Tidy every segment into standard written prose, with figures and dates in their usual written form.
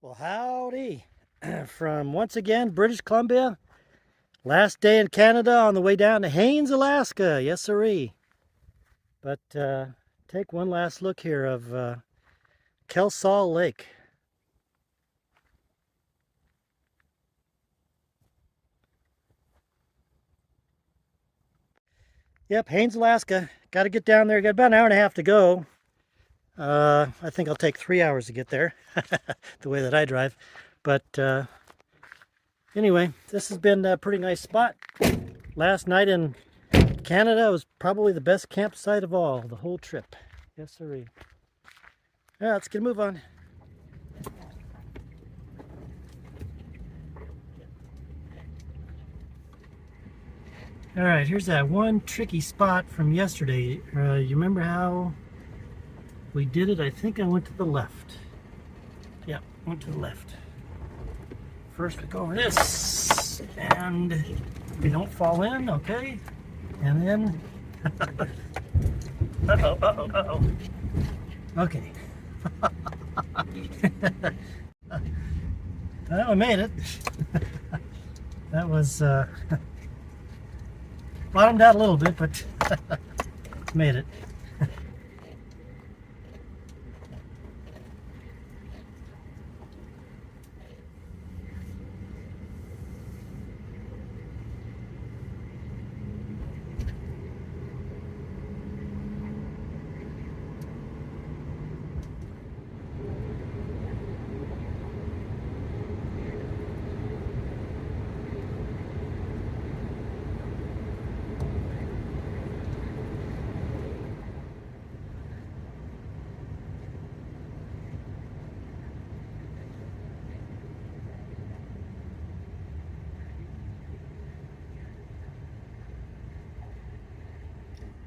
Well, howdy from once again British Columbia. Last day in Canada on the way down to Haines, Alaska. Yes, sirree. But take one last look here of Kelsall Lake. Yep, Haines, Alaska. Got to get down there. Got about an hour and a half to go. I think I'll take 3 hours to get there, the way that I drive. But anyway, this has been a pretty nice spot. Last night in Canada was probably the best campsite of all, the whole trip. Yes, sirree. Yeah, let's get a move on. All right, here's that one tricky spot from yesterday. You remember how we did it? I think I went to the left. Yep, went to the left. First we go over this, and we don't fall in, okay? And then, uh-oh. Okay. Well, we made it. That was, bottomed out a little bit, but made it.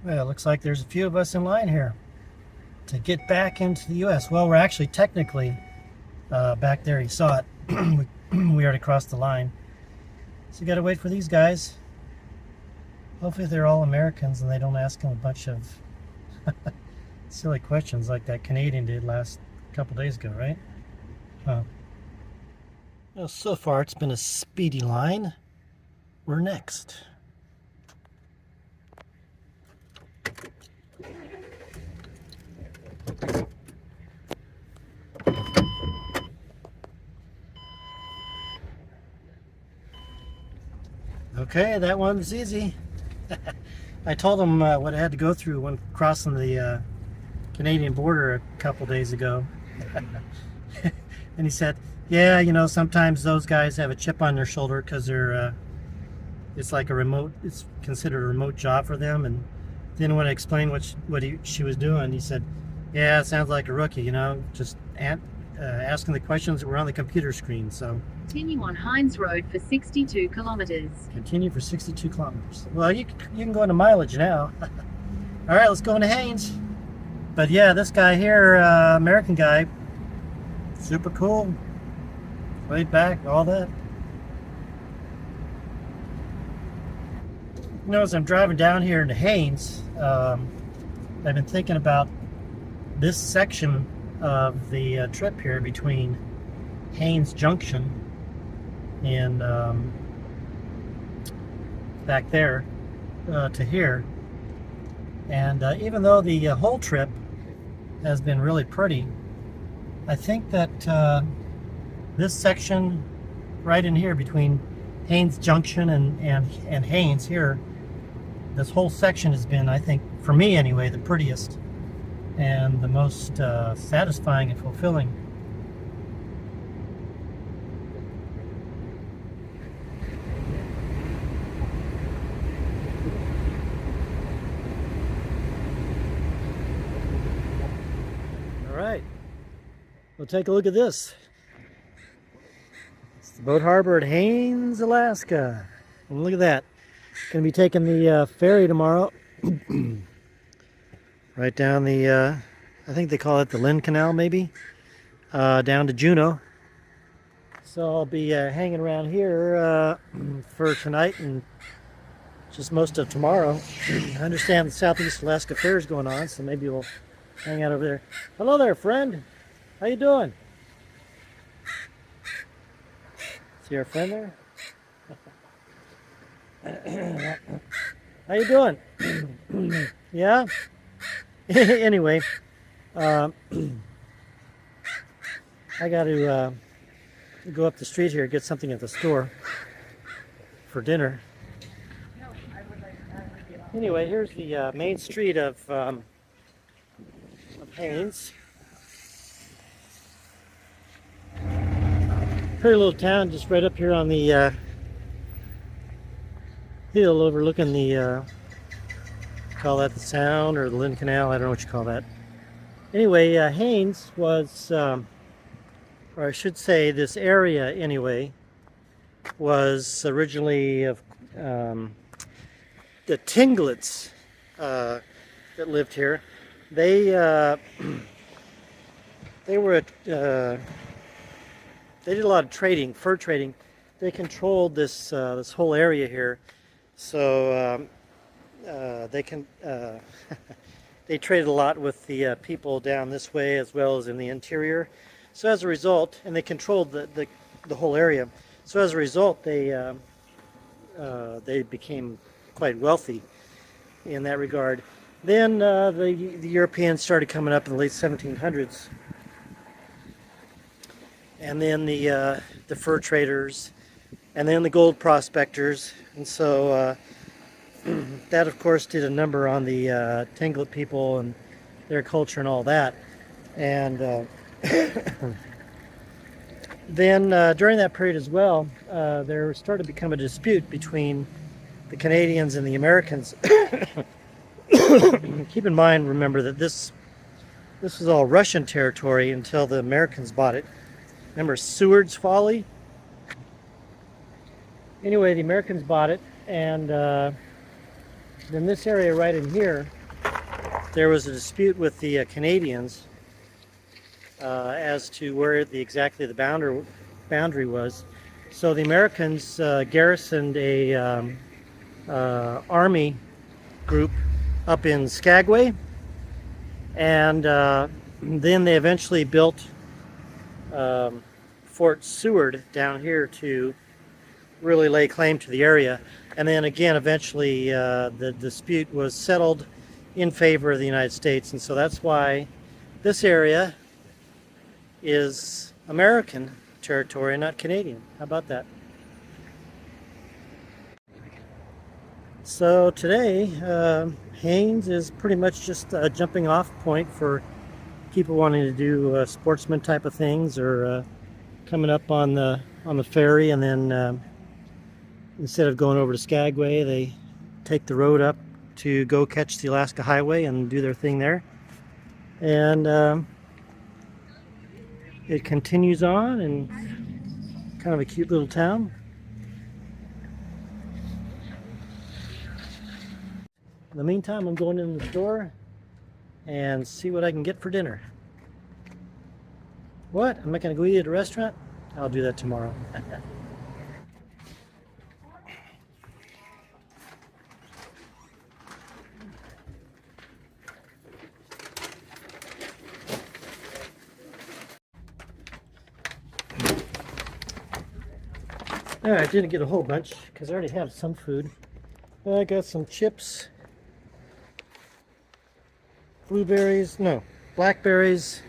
Well, it looks like there's a few of us in line here to get back into the U.S. Well, we're actually technically back there. You saw it. We already crossed the line. So you got to wait for these guys. Hopefully they're all Americans and they don't ask them a bunch of silly questions like that Canadian did last couple days ago, right? Huh. Well, so far it's been a speedy line. We're next. Okay, that one's easy. I told him what I had to go through when crossing the Canadian border a couple days ago. And he said, yeah, you know, sometimes those guys have a chip on their shoulder because they're, it's like a remote, it's considered a remote job for them. And then when I explained what she was doing, he said, yeah, it sounds like a rookie, you know, just asking the questions that were on the computer screen. So continue on Haines Road for 62 kilometers. Continue for 62 kilometers. Well, you can go into mileage now. All right, let's go into Haines. But yeah, this guy here, American guy, super cool, laid back, all that. You know, as I'm driving down here into Haines, I've been thinking about this section of the trip here between Haines Junction and back there to here. And even though the whole trip has been really pretty, I think that this section right in here between Haines Junction and Haines here, this whole section has been, I think, for me anyway, the prettiest and the most satisfying and fulfilling. All right, we'll take a look at this. It's the boat harbor at Haines, Alaska. And look at that. Going to be taking the ferry tomorrow. Right down the, I think they call it the Lynn Canal, maybe, down to Juneau. So I'll be hanging around here for tonight and just most of tomorrow. I understand the Southeast Alaska Fair is going on, so maybe we'll hang out over there. Hello there, friend. How you doing? See our friend there? How you doing? Yeah? Anyway, I got to go up the street here, get something at the store for dinner. Anyway, here's the main street of Haines. Pretty little town just right up here on the hill overlooking the, call that the Sound or the Lynn Canal, I don't know what you call that. Anyway, Haines was, or I should say this area anyway, was originally of the Tinglets that lived here. They were they did a lot of trading, fur trading. They controlled this this whole area here, so they can they traded a lot with the people down this way as well as in the interior. So as a result, and they controlled the whole area. So as a result, they became quite wealthy in that regard. Then the Europeans started coming up in the late 1700s, and then the fur traders, and then the gold prospectors, and so that of course did a number on the Tlingit people and their culture and all that. And then during that period as well, there started to become a dispute between the Canadians and the Americans. Keep in mind, remember that this was all Russian territory until the Americans bought it. Remember Seward's Folly? Anyway, the Americans bought it, and in this area right in here, there was a dispute with the Canadians as to where exactly the boundary was. So the Americans garrisoned a army group up in Skagway, and then they eventually built Fort Seward down here to really lay claim to the area. And then again, eventually the dispute was settled in favor of the United States, and so that's why this area is American territory, not Canadian. How about that? So today, Haines is pretty much just a jumping off point for people wanting to do sportsman type of things, or coming up on the ferry, and then instead of going over to Skagway, they take the road up to go catch the Alaska Highway and do their thing there. And it continues on, and kind of a cute little town. In the meantime, I'm going in the store and see what I can get for dinner. What? I'm not going to go eat at a restaurant? I'll do that tomorrow. Alright, I didn't get a whole bunch because I already have some food. I got some chips, blackberries,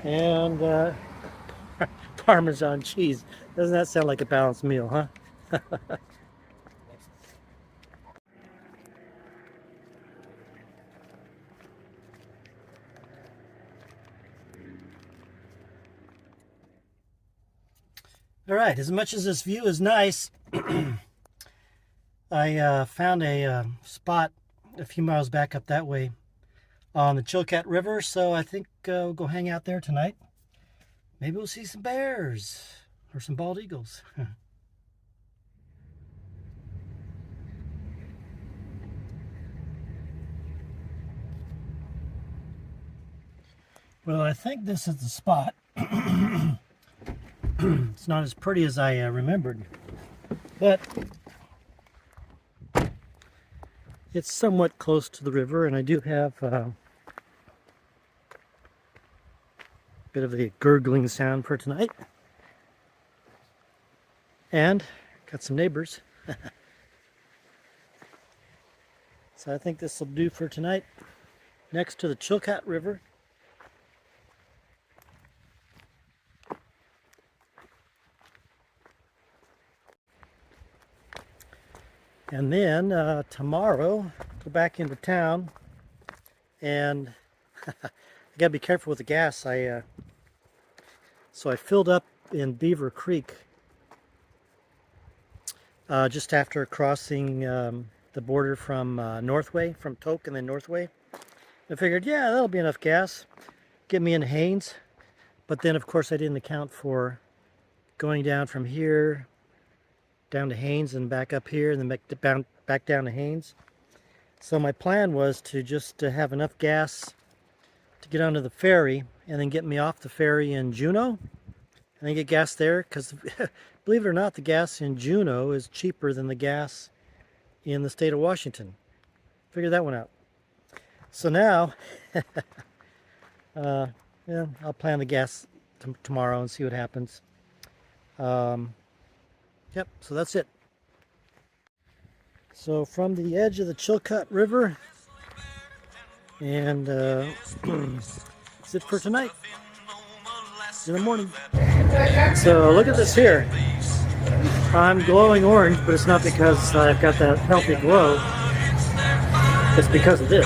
and Parmesan cheese. Doesn't that sound like a balanced meal, huh? Alright, as much as this view is nice, I found a spot a few miles back up that way on the Chilkat River, so I think we'll go hang out there tonight. Maybe we'll see some bears or some bald eagles. Well, I think this is the spot. It's not as pretty as I remembered, but it's somewhat close to the river, and I do have a bit of a gurgling sound for tonight. And got some neighbors. So I think this will do for tonight. Next to the Chilkat River. And then tomorrow, go back into town, and I gotta be careful with the gas. So I filled up in Beaver Creek just after crossing the border from Northway, from Tok and then Northway. I figured, yeah, that'll be enough gas, get me in Haines. But then, of course, I didn't account for going down from here down to Haines and back up here and then back down to Haines. So my plan was to just have enough gas to get onto the ferry and then get me off the ferry in Juneau and then get gas there, because believe it or not, the gas in Juneau is cheaper than the gas in the state of Washington. Figure that one out. So now yeah, I'll plan the gas tomorrow and see what happens. Yep, so that's it. So from the edge of the Chilkat River, and that's it for tonight. In the morning. So look at this here. I'm glowing orange, but it's not because I've got that healthy glow. It's because of this.